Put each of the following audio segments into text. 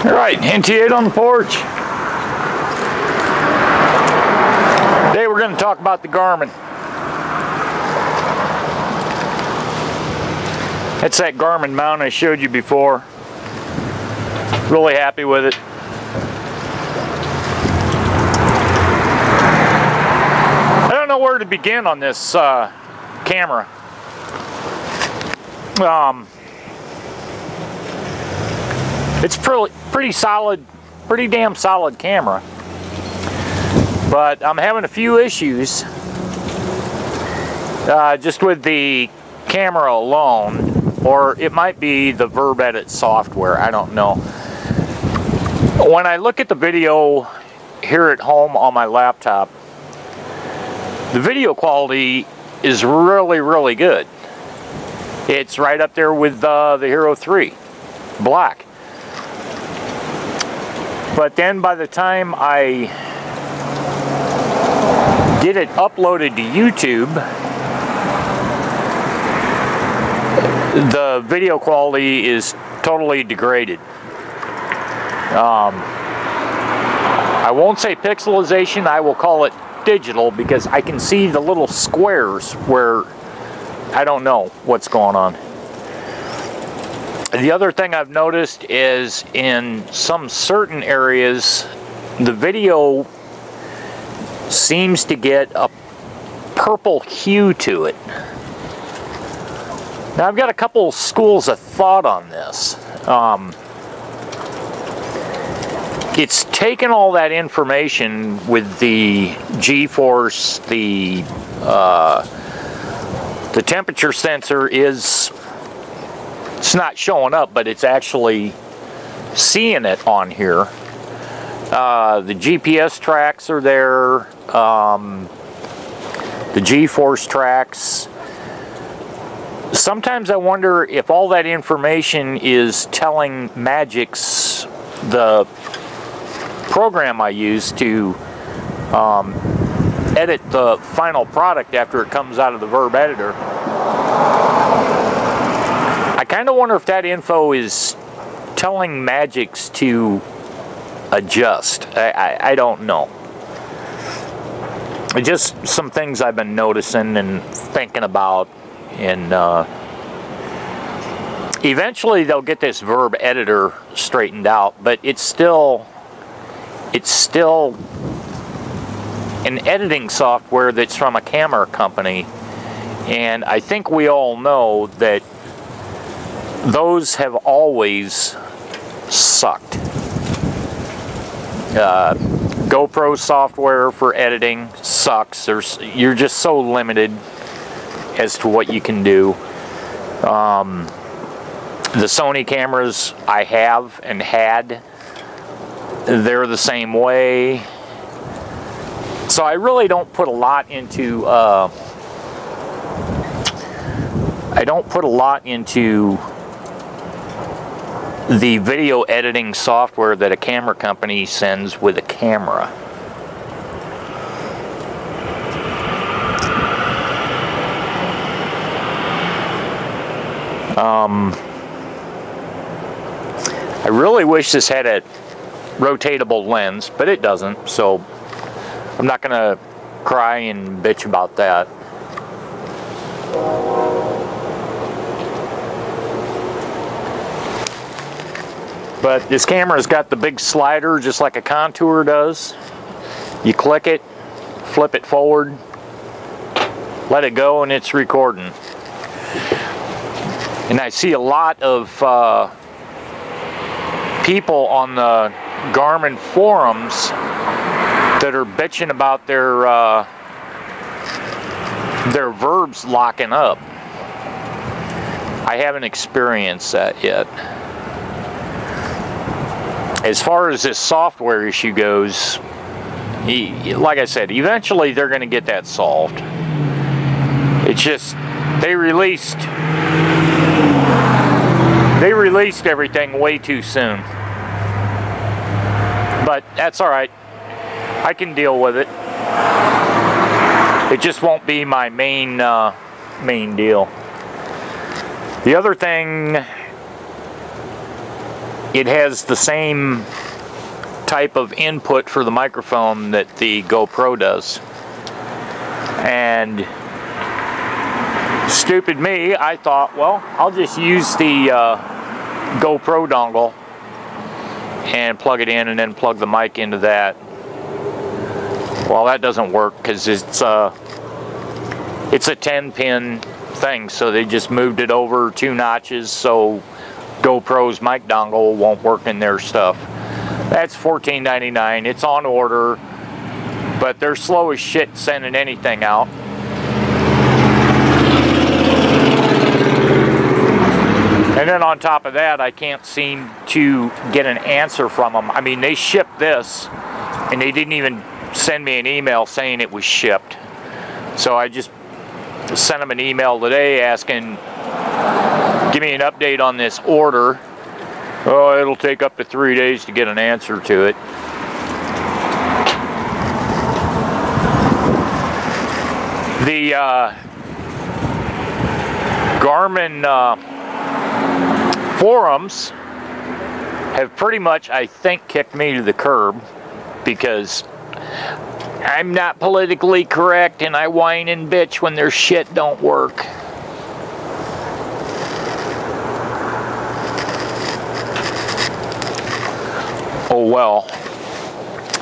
Alright, NT8 on the porch. Today we're going to talk about the Garmin. That's that Garmin mount I showed you before. Really happy with it. I don't know where to begin on this camera. It's pretty solid, pretty damn solid camera. But I'm having a few issues just with the camera alone, or it might be the Virb Edit software, I don't know. When I look at the video here at home on my laptop, the video quality is really good. It's right up there with the Hero 3 Black. But then by the time I get it uploaded to YouTube, the video quality is totally degraded. I won't say pixelization, I will call it digital, because I can see the little squares where I don't know what's going on. The other thing I've noticed is in some certain areas, the video seems to get a purple hue to it. Now I've got a couple schools of thought on this. It's taken all that information with the G-force, the temperature sensor is, it's not showing up, but it's actually seeing it on here. The GPS tracks are there, the G-force tracks. Sometimes I wonder if all that information is telling Magix, the program I use to edit the final product after it comes out of the Virb editor. I kind of wonder if that info is telling Magix to adjust. I don't know. Just some things I've been noticing and thinking about, and eventually they'll get this Virb editor straightened out, but it's still an editing software that's from a camera company, and I think we all know that those have always sucked. GoPro software for editing sucks. You're just so limited as to what you can do. The Sony cameras I have and had, they're the same way. So I really don't put a lot into the video editing software that a camera company sends with a camera. I really wish this had a rotatable lens, but it doesn't, so I'm not gonna cry and bitch about that. But this camera's got the big slider just like a Contour does. You click it, flip it forward, let it go, and it's recording. And I see a lot of people on the Garmin forums that are bitching about their Virbs locking up. I haven't experienced that yet. As far as this software issue goes, like I said, eventually they're going to get that solved. It's just they released everything way too soon. But that's all right. I can deal with it. It just won't be my main deal. The other thing it has the same type of input for the microphone that the GoPro does. And stupid me, I thought, well, I'll just use the GoPro dongle and plug it in and then plug the mic into that. Well, that doesn't work because it's a 10-pin thing, so they just moved it over 2 notches so GoPro's mic dongle won't work in their stuff. That's $14.99. It's on order, but they're slow as shit sending anything out. And then on top of that, I can't seem to get an answer from them. I mean, they shipped this, and they didn't even send me an email saying it was shipped. So I just sent them an email today asking, give me an update on this order. Oh, it'll take up to 3 days to get an answer to it. The Garmin forums have pretty much, I think, kicked me to the curb because I'm not politically correct and I whine and bitch when their shit don't work. Oh well.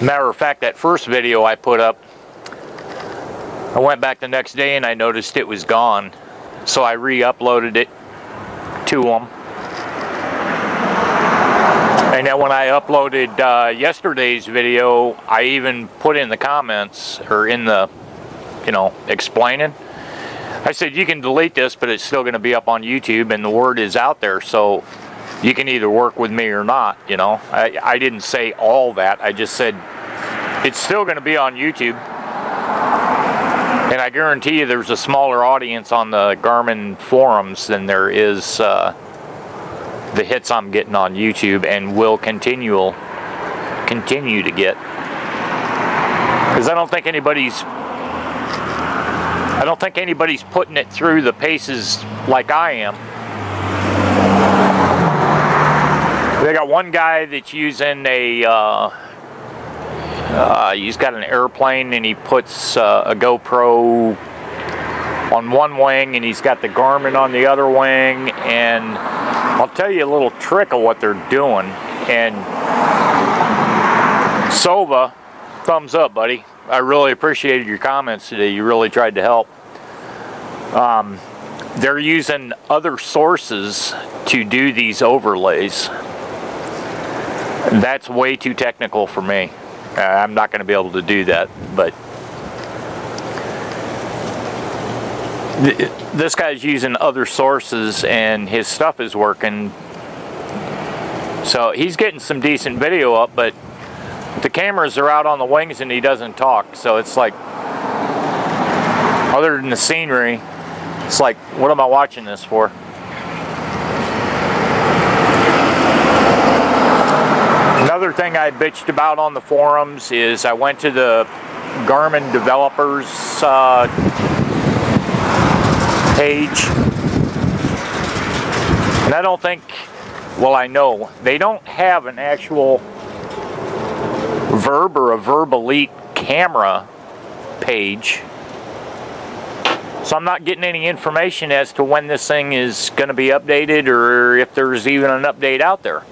Matter of fact, that first video I put up, I went back the next day and I noticed it was gone. So I re-uploaded it to them. And then when I uploaded yesterday's video, I even put in the comments, or in the, explaining. I said, you can delete this, but it's still going to be up on YouTube, and the word is out there, so you can either work with me or not, I didn't say all that. I just said, it's still going to be on YouTube. And I guarantee you there's a smaller audience on the Garmin forums than there is the hits I'm getting on YouTube, and will continue to get. Because I don't think anybody's putting it through the paces like I am. They got one guy that's using a he's got an airplane and he puts a GoPro on one wing and he's got the Garmin on the other wing, and I'll tell you a little trick of what they're doing. And Sova, thumbs up, buddy. I really appreciated your comments today. You really tried to help. They're using other sources to do these overlays. That's way too technical for me. I'm not going to be able to do that, but this guy's using other sources and his stuff is working. So he's getting some decent video up, but the cameras are out on the wings and he doesn't talk. So it's like, other than the scenery, it's like, what am I watching this for? Another thing I bitched about on the forums is I went to the Garmin developers page, and I don't think, well, I know they don't have an actual Virb or a Virb Elite camera page, so I'm not getting any information as to when this thing is going to be updated or if there's even an update out there.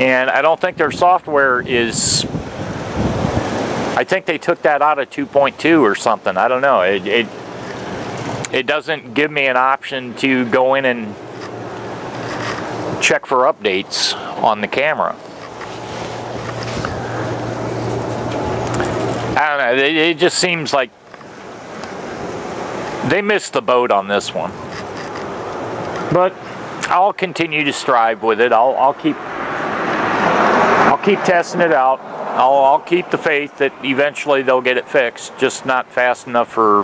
And I don't think their software is, I think they took that out of 2.2 or something. I don't know. It doesn't give me an option to go in and check for updates on the camera. I don't know. It just seems like they missed the boat on this one. But I'll continue to strive with it. I'll keep testing it out. I'll keep the faith that eventually they'll get it fixed, just not fast enough for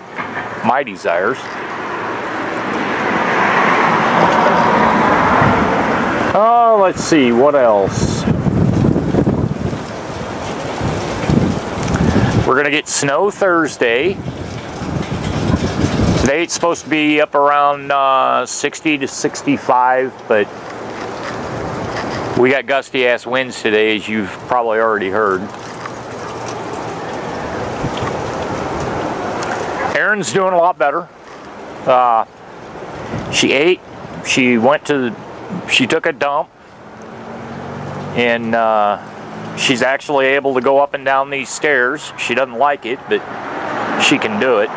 my desires. Oh, let's see, what else? We're gonna get snow Thursday. Today it's supposed to be up around 60 to 65, but We got gusty ass winds today, as you've probably already heard. Erin's doing a lot better. She ate, she took a dump, and she's actually able to go up and down these stairs. She doesn't like it, but she can do it.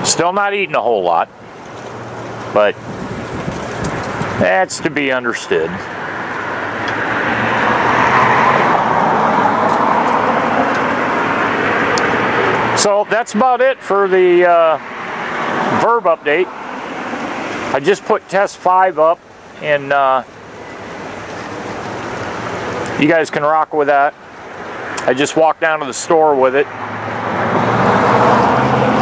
Still not eating a whole lot, but that's to be understood. So that's about it for the Virb update. I just put test 5 up, and you guys can rock with that. I just walked down to the store with it.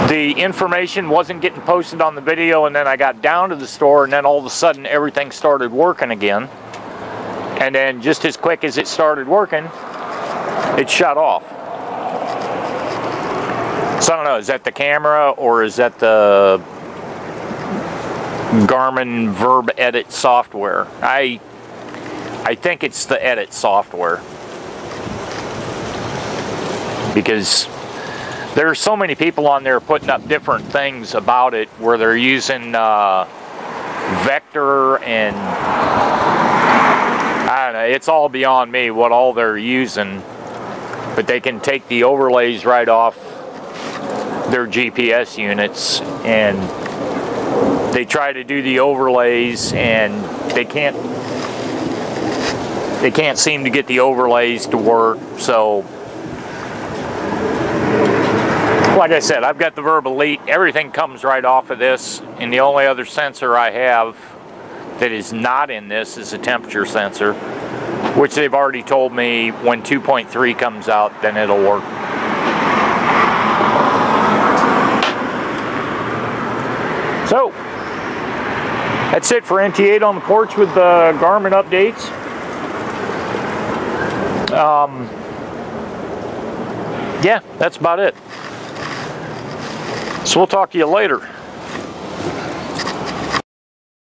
The information wasn't getting posted on the video, and then I got down to the store, and then all of a sudden everything started working again. And then just as quick as it started working, it shut off. So I don't know, is that the camera or is that the Garmin Virb Edit software? I think it's the Edit software, because there are so many people on there putting up different things about it, where they're using vector, and I don't know, it's all beyond me what all they're using, but they can take the overlays right off their GPS units, and they try to do the overlays, and they can't seem to get the overlays to work. So like I said, I've got the Virb Elite. Everything comes right off of this, and the only other sensor I have that is not in this is a temperature sensor, which they've already told me when 2.3 comes out, then it'll work. So that's it for NT8 on the porch with the Garmin updates. Yeah, that's about it. So we'll talk to you later.